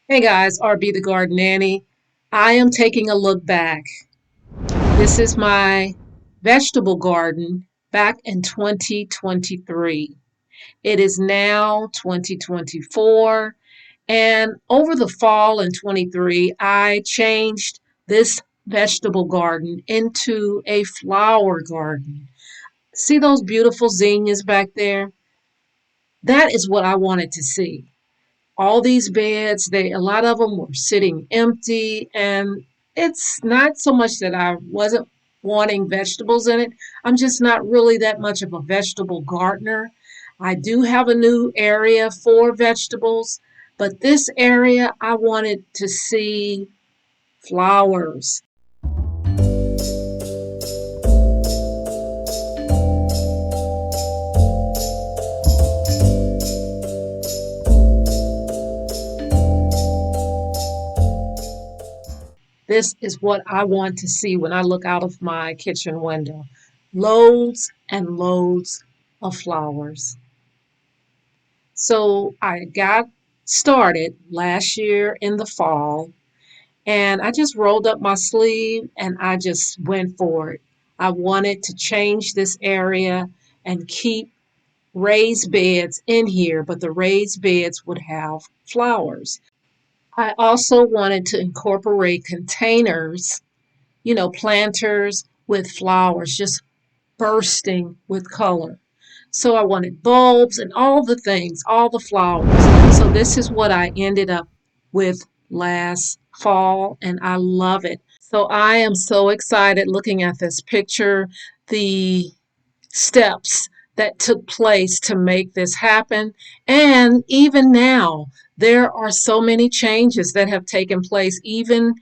Hey guys, RB the Garden Nanny. I am taking a look back. This is my vegetable garden back in 2023. It is now 2024, and over the fall in 23, I changed this vegetable garden into a flower garden. See those beautiful zinnias back there? That is what I wanted to see. All these beds, a lot of them were sitting empty, and it's not so much that I wasn't wanting vegetables in it. I'm just not really that much of a vegetable gardener. I do have a new area for vegetables, but this area I wanted to see flowers. This is what I want to see when I look out of my kitchen window. Loads and loads of flowers. So I got started last year in the fall, and I just rolled up my sleeve and I just went for it. I wanted to change this area and keep raised beds in here, but the raised beds would have flowers. I also wanted to incorporate containers, planters with flowers just bursting with color. So I wanted bulbs and all the things, all the flowers. So this is what I ended up with last fall, and I love it. So I am so excited looking at this picture, the steps that took place to make this happen. And even now, there are so many changes that have taken place, even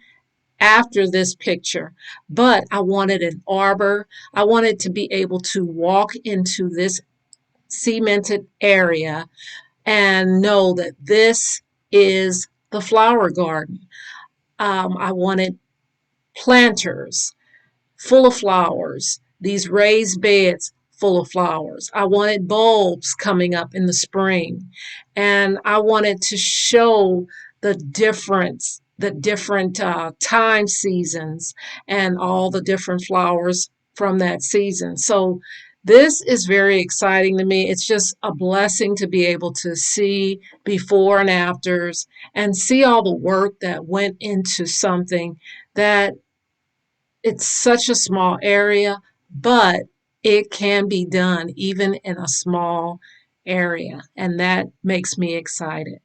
after this picture. But I wanted an arbor. I wanted to be able to walk into this cemented area and know that this is the flower garden. I wanted planters full of flowers, these raised beds full of flowers. I wanted bulbs coming up in the spring, and I wanted to show the difference, the different time seasons, and all the different flowers from that season. So this is very exciting to me. It's just a blessing to be able to see before and afters and see all the work that went into something that it's such a small area, but it can be done even in a small area, and that makes me excited.